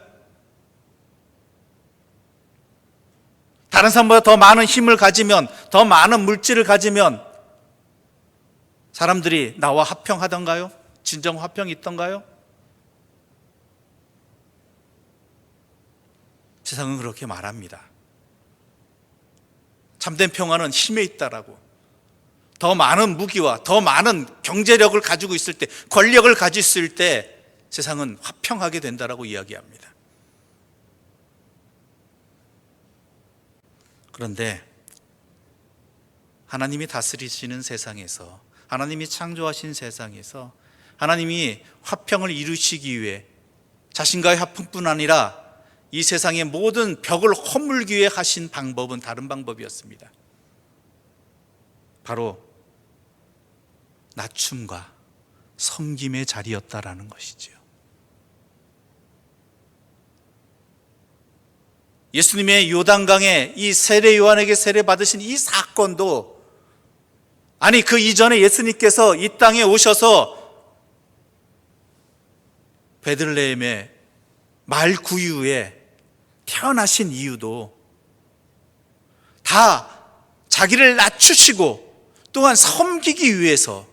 다른 사람보다 더 많은 힘을 가지면, 더 많은 물질을 가지면 사람들이 나와 화평하던가요? 진정 화평이 있던가요? 세상은 그렇게 말합니다. 참된 평화는 힘에 있다라고. 더 많은 무기와 더 많은 경제력을 가지고 있을 때, 권력을 가지고 있을 때 세상은 화평하게 된다라고 이야기합니다. 그런데 하나님이 다스리시는 세상에서, 하나님이 창조하신 세상에서 하나님이 화평을 이루시기 위해 자신과의 화평뿐 아니라 이 세상의 모든 벽을 허물기 위해 하신 방법은 다른 방법이었습니다. 바로 낮춤과 섬김의 자리였다라는 것이죠. 예수님의 요단강에 이 세례 요한에게 세례 받으신 이 사건도, 아니 그 이전에 예수님께서 이 땅에 오셔서 베들레헴의 마을 구유에 태어나신 이유도 다 자기를 낮추시고 또한 섬기기 위해서,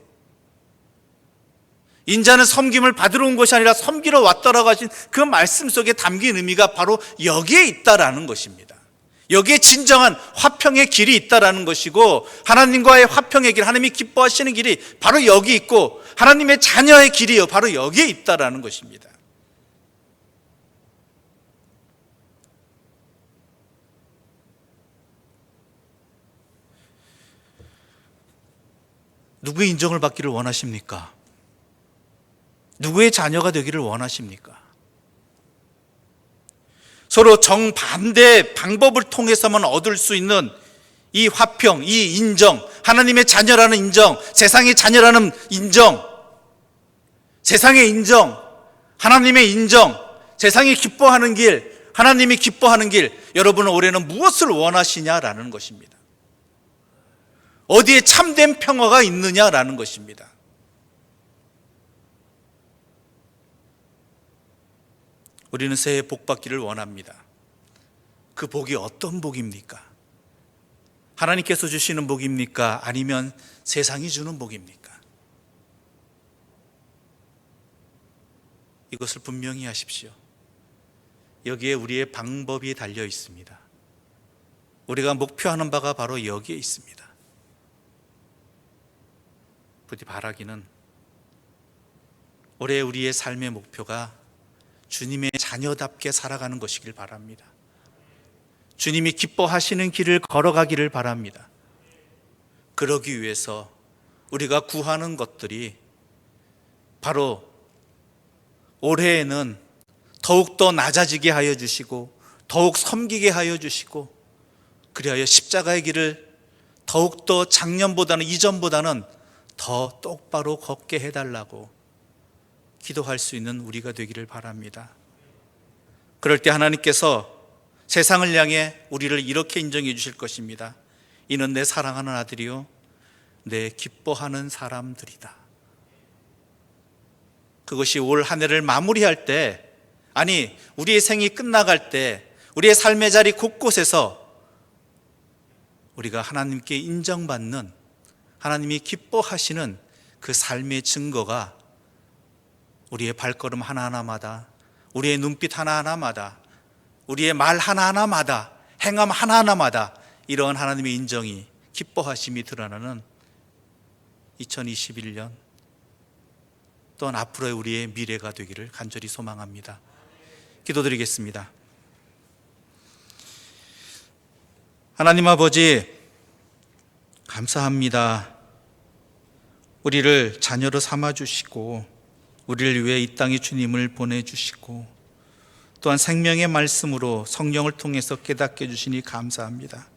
인자는 섬김을 받으러 온 것이 아니라 섬기러 왔다라고 하신 그 말씀 속에 담긴 의미가 바로 여기에 있다라는 것입니다. 여기에 진정한 화평의 길이 있다라는 것이고, 하나님과의 화평의 길, 하나님이 기뻐하시는 길이 바로 여기 있고, 하나님의 자녀의 길이요 바로 여기에 있다라는 것입니다. 누구의 인정을 받기를 원하십니까? 누구의 자녀가 되기를 원하십니까? 서로 정반대의 방법을 통해서만 얻을 수 있는 이 화평, 이 인정, 하나님의 자녀라는 인정, 세상의 자녀라는 인정, 세상의 인정, 하나님의 인정, 세상이 기뻐하는 길, 하나님이 기뻐하는 길, 여러분은 올해는 무엇을 원하시냐라는 것입니다. 어디에 참된 평화가 있느냐라는 것입니다. 우리는 새해 복 받기를 원합니다. 그 복이 어떤 복입니까? 하나님께서 주시는 복입니까? 아니면 세상이 주는 복입니까? 이것을 분명히 하십시오. 여기에 우리의 방법이 달려 있습니다. 우리가 목표하는 바가 바로 여기에 있습니다. 부디 바라기는 올해 우리의 삶의 목표가 주님의 자녀답게 살아가는 것이길 바랍니다. 주님이 기뻐하시는 길을 걸어가기를 바랍니다. 그러기 위해서 우리가 구하는 것들이 바로 올해에는 더욱더 낮아지게 하여 주시고 더욱 섬기게 하여 주시고 그리하여 십자가의 길을 더욱더 작년보다는 이전보다는 더 똑바로 걷게 해달라고 기도할 수 있는 우리가 되기를 바랍니다. 그럴 때 하나님께서 세상을 향해 우리를 이렇게 인정해 주실 것입니다. 이는 내 사랑하는 아들이요 내 기뻐하는 사람들이다. 그것이 올 한 해를 마무리할 때, 아니 우리의 생이 끝나갈 때 우리의 삶의 자리 곳곳에서 우리가 하나님께 인정받는, 하나님이 기뻐하시는 그 삶의 증거가 우리의 발걸음 하나하나마다, 우리의 눈빛 하나하나마다, 우리의 말 하나하나마다, 행함 하나하나마다 이러한 하나님의 인정이, 기뻐하심이 드러나는 2021년 또한 앞으로의 우리의 미래가 되기를 간절히 소망합니다. 기도드리겠습니다. 하나님 아버지, 감사합니다. 우리를 자녀로 삼아주시고 우리를 위해 이 땅에 주님을 보내주시고 또한 생명의 말씀으로 성령을 통해서 깨닫게 해주시니 감사합니다.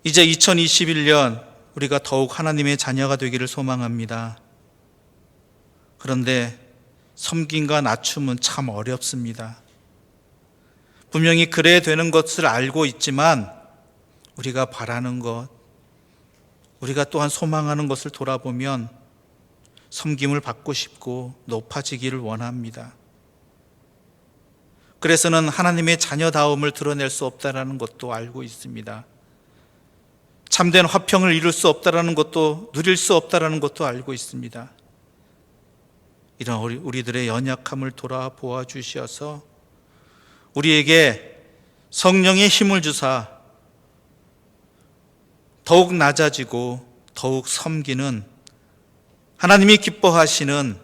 이제 2021년 우리가 더욱 하나님의 자녀가 되기를 소망합니다. 그런데 섬김과 낮춤은 참 어렵습니다. 분명히 그래야 되는 것을 알고 있지만 우리가 바라는 것, 우리가 또한 소망하는 것을 돌아보면 섬김을 받고 싶고 높아지기를 원합니다. 그래서는 하나님의 자녀다움을 드러낼 수 없다는 것도 알고 있습니다. 참된 화평을 이룰 수 없다는 것도, 누릴 수 없다는 것도 알고 있습니다. 이런 우리들의 연약함을 돌아보아 주셔서 우리에게 성령의 힘을 주사 더욱 낮아지고 더욱 섬기는, 하나님이 기뻐하시는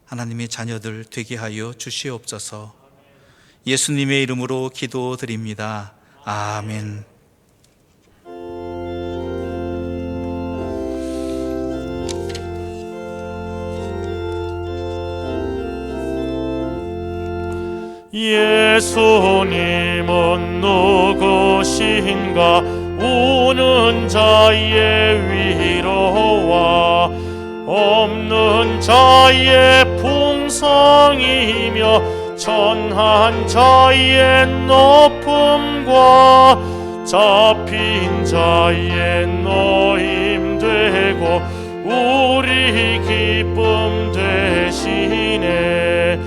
하나님의 자녀들 되게 하여 주시옵소서. 예수님의 이름으로 기도드립니다. 아멘. 예수님은 누구신가? 우는 자의 위로와 없는 자의 풍성이며 천한 자의 높음과 잡힌 자의 노임되고 우리 기쁨 되시네.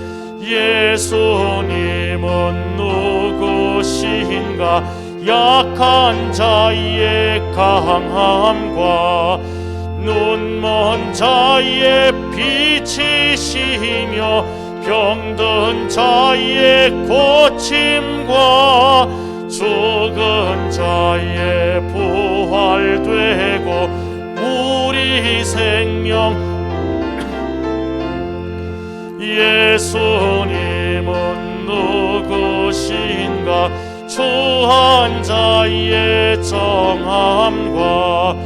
예수님은 누구신가? 약한 자의 강함과 눈먼 자의 빛이시며 병든 자의 고침과 죽은 자의 부활되고 우리 생명. 예수님은 누구신가? 추한 자의 정함과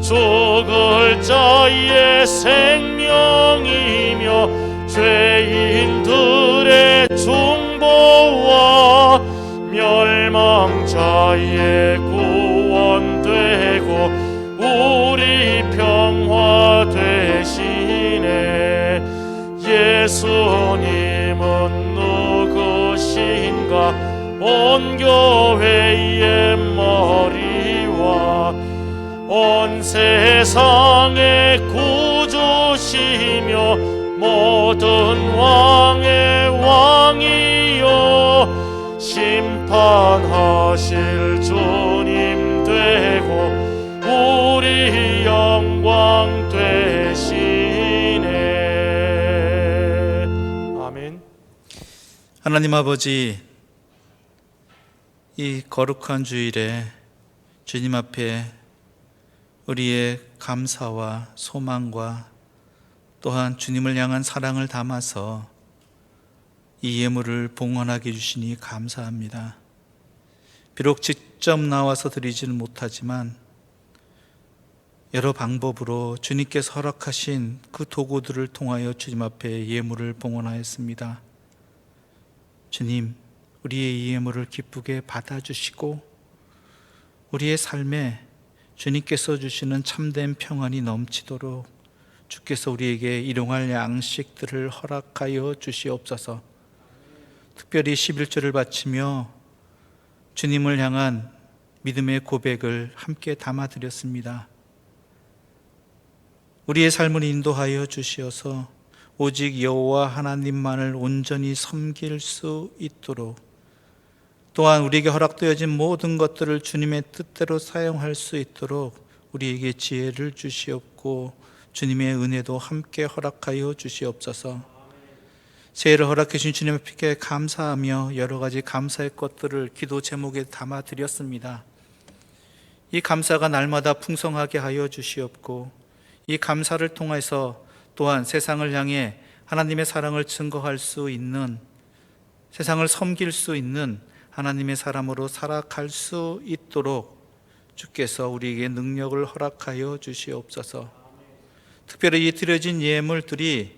죽을 자의 생명이며 죄인들의 중보와 멸망자의 구원되고 우리 평화 되시네. 예수님은 누구신가? 온 교회의 머리와 온 세상의 구주시며 모든 왕의 왕이요 심판하실 주님 되고 우리 영광 되시네. 아멘. 하나님 아버지, 이 거룩한 주일에 주님 앞에 우리의 감사와 소망과 또한 주님을 향한 사랑을 담아서 이 예물을 봉헌하게 해주시니 감사합니다. 비록 직접 나와서 드리지는 못하지만 여러 방법으로 주님께서 허락하신 그 도구들을 통하여 주님 앞에 예물을 봉헌하였습니다. 주님, 우리의 이 예물을 기쁘게 받아주시고 우리의 삶에 주님께서 주시는 참된 평안이 넘치도록 주께서 우리에게 일용할 양식들을 허락하여 주시옵소서. 특별히 11절을 바치며 주님을 향한 믿음의 고백을 함께 담아드렸습니다. 우리의 삶을 인도하여 주시어서 오직 여호와 하나님만을 온전히 섬길 수 있도록, 또한 우리에게 허락되어진 모든 것들을 주님의 뜻대로 사용할 수 있도록 우리에게 지혜를 주시옵고 주님의 은혜도 함께 허락하여 주시옵소서. 새해를 허락해 주신 주님 앞에 감사하며 여러 가지 감사의 것들을 기도 제목에 담아드렸습니다. 이 감사가 날마다 풍성하게 하여 주시옵고 이 감사를 통해서 또한 세상을 향해 하나님의 사랑을 증거할 수 있는, 세상을 섬길 수 있는 하나님의 사람으로 살아갈 수 있도록 주께서 우리에게 능력을 허락하여 주시옵소서. 특별히 이 드려진 예물들이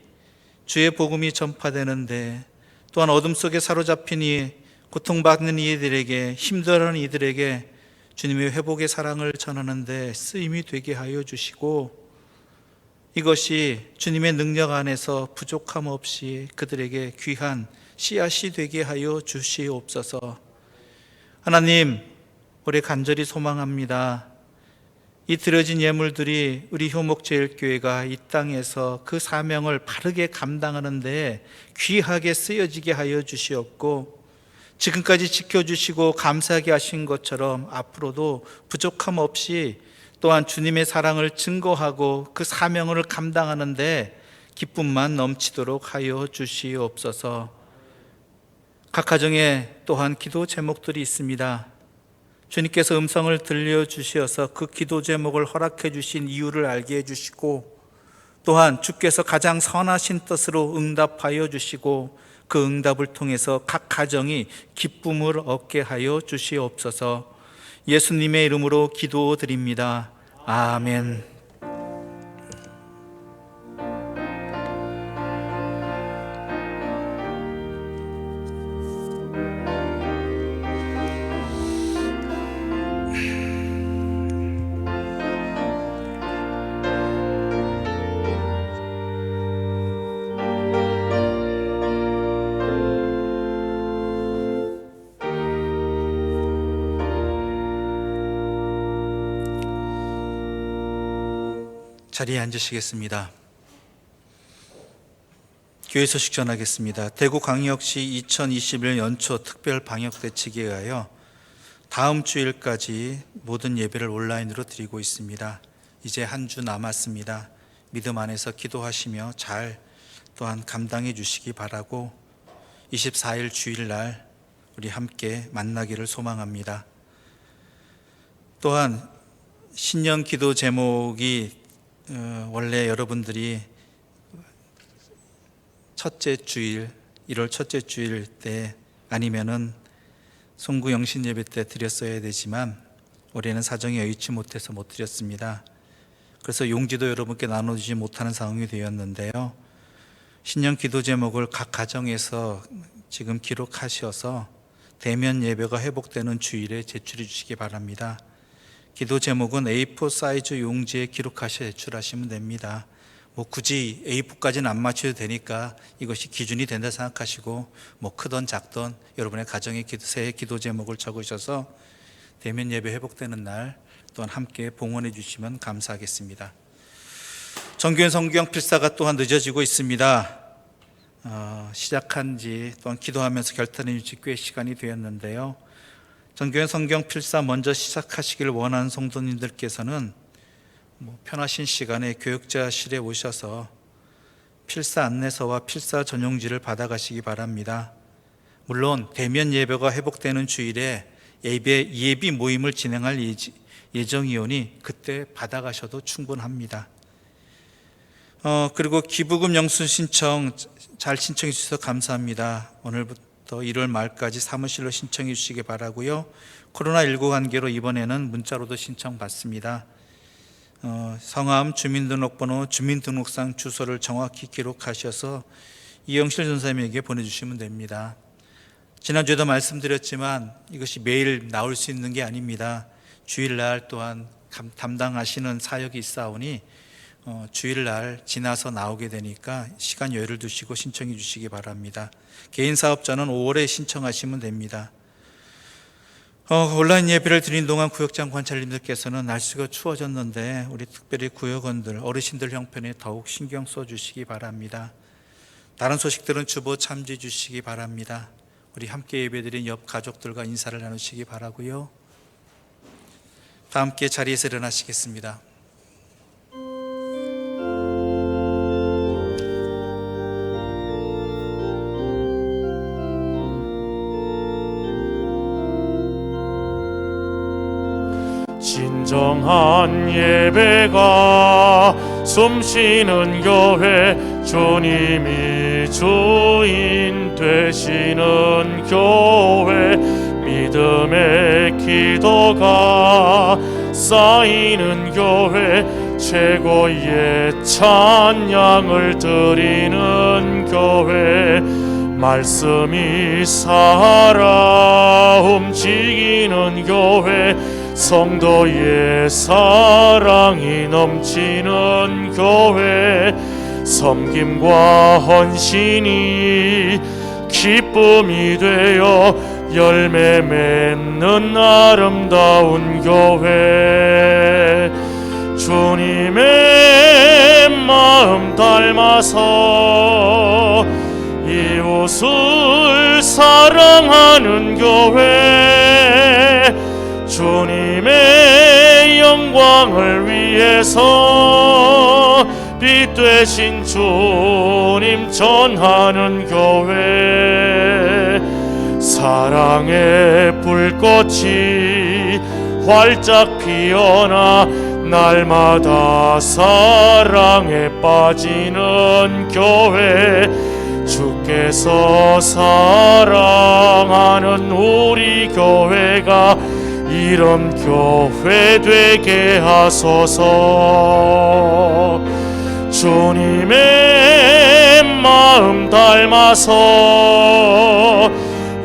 주의 복음이 전파되는데, 또한 어둠 속에 사로잡힌 이 고통받는 이들에게, 힘들어하는 이들에게 주님의 회복의 사랑을 전하는 데 쓰임이 되게 하여 주시고, 이것이 주님의 능력 안에서 부족함 없이 그들에게 귀한 씨앗이 되게 하여 주시옵소서. 하나님, 올해 간절히 소망합니다. 이 드려진 예물들이 우리 효목제일교회가 이 땅에서 그 사명을 바르게 감당하는 데 귀하게 쓰여지게 하여 주시옵고, 지금까지 지켜주시고 감사하게 하신 것처럼 앞으로도 부족함 없이 또한 주님의 사랑을 증거하고 그 사명을 감당하는 데 기쁨만 넘치도록 하여 주시옵소서. 각 가정에 또한 기도 제목들이 있습니다. 주님께서 음성을 들려주시어서 그 기도 제목을 허락해 주신 이유를 알게 해주시고, 또한 주께서 가장 선하신 뜻으로 응답하여 주시고 그 응답을 통해서 각 가정이 기쁨을 얻게 하여 주시옵소서. 예수님의 이름으로 기도드립니다. 아멘. 자리에 앉으시겠습니다. 교회 소식 전하겠습니다. 대구광역시 2021 연초 특별 방역 대책에 의하여 다음 주일까지 모든 예배를 온라인으로 드리고 있습니다. 이제 한 주 남았습니다. 믿음 안에서 기도하시며 잘 또한 감당해 주시기 바라고 24일 주일날 우리 함께 만나기를 소망합니다. 또한 신년 기도 제목이 원래 여러분들이 첫째 주일, 1월 첫째 주일 때 아니면은 송구 영신 예배 때 드렸어야 되지만 올해는 사정이 여의치 못해서 못 드렸습니다. 그래서 용지도 여러분께 나눠주지 못하는 상황이 되었는데요. 신년 기도 제목을 각 가정에서 지금 기록하셔서 대면 예배가 회복되는 주일에 제출해 주시기 바랍니다. 기도 제목은 A4 사이즈 용지에 기록하셔 제출하시면 됩니다. 굳이 A4까지는 안 맞춰도 되니까 이것이 기준이 된다 생각하시고 크던 작던 여러분의 가정의 새해 기도 제목을 적으셔서 대면 예배 회복되는 날 또한 함께 봉헌해 주시면 감사하겠습니다. 정교회 성경 필사가 또한 늦어지고 있습니다. 시작한 지 또한 기도하면서 결단해 주시 꽤 시간이 되었는데요. 정교회 성경 필사 먼저 시작하시기를 원하는 성도님들께서는 편하신 시간에 교육자실에 오셔서 필사 안내서와 필사 전용지를 받아가시기 바랍니다. 물론 대면 예배가 회복되는 주일에 예비 모임을 진행할 예정이오니 그때 받아가셔도 충분합니다. 그리고 기부금 영수 신청 잘 신청해 주셔서 감사합니다. 오늘부터 1월 말까지 사무실로 신청해 주시기 바라고요. 코로나19 관계로 이번에는 문자로도 신청 받습니다. 성함, 주민등록번호, 주민등록상 주소를 정확히 기록하셔서 이영실 전사님에게 보내주시면 됩니다. 지난주에도 말씀드렸지만 이것이 매일 나올 수 있는 게 아닙니다. 주일날 또한 담당하시는 사역이 있사오니 주일날 지나서 나오게 되니까 시간 여유를 두시고 신청해 주시기 바랍니다. 개인 사업자는 5월에 신청하시면 됩니다. 온라인 예배를 드린 동안 구역장 관찰님들께서는 날씨가 추워졌는데 우리 특별히 구역원들, 어르신들 형편에 더욱 신경 써주시기 바랍니다. 다른 소식들은 주보 참조해 주시기 바랍니다. 우리 함께 예배드린 옆 가족들과 인사를 나누시기 바라고요. 다 함께 자리에서 일어나시겠습니다. 진정한 예배가 숨쉬는 교회, 주님이 주인 되시는 교회, 믿음의 기도가 쌓이는 교회, 최고의 찬양을 드리는 교회, 말씀이 살아 움직이는 교회, 성도의 사랑이 넘치는 교회, 섬김과 헌신이 기쁨이 되어 열매 맺는 아름다운 교회, 주님의 마음 닮아서 이웃을 사랑하는 교회, 주님의 영광을 위해서 빛 되신 주님 전하는 교회, 사랑의 불꽃이 활짝 피어나 날마다 사랑에 빠지는 교회, 주께서 사랑하는 우리 교회가 이런 교회 되게 하소서. 주님의 마음 닮아서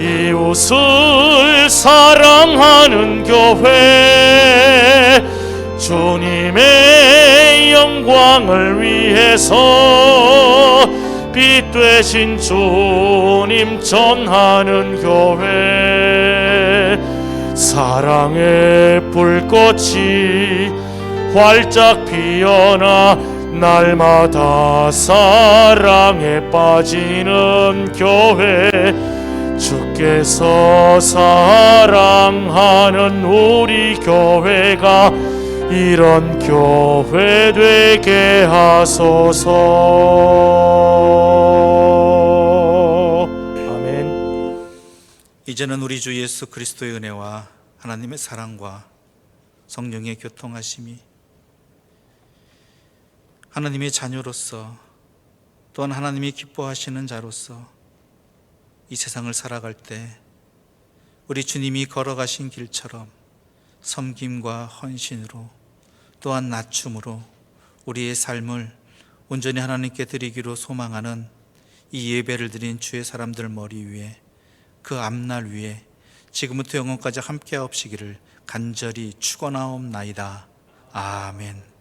이웃을 사랑하는 교회, 주님의 영광을 위해서 빛 되신 주님 전하는 교회, 사랑의 불꽃이 활짝 피어나 날마다 사랑에 빠지는 교회, 주께서 사랑하는 우리 교회가 이런 교회 되게 하소서. 아멘. 이제는 우리 주 예수 그리스도의 은혜와 하나님의 사랑과 성령의 교통하심이 하나님의 자녀로서 또한 하나님이 기뻐하시는 자로서 이 세상을 살아갈 때 우리 주님이 걸어가신 길처럼 섬김과 헌신으로 또한 낮춤으로 우리의 삶을 온전히 하나님께 드리기로 소망하는 이 예배를 드린 주의 사람들 머리 위에, 그 앞날 위에 지금부터 영원까지 함께하옵시기를 간절히 축원하옵나이다. 아멘.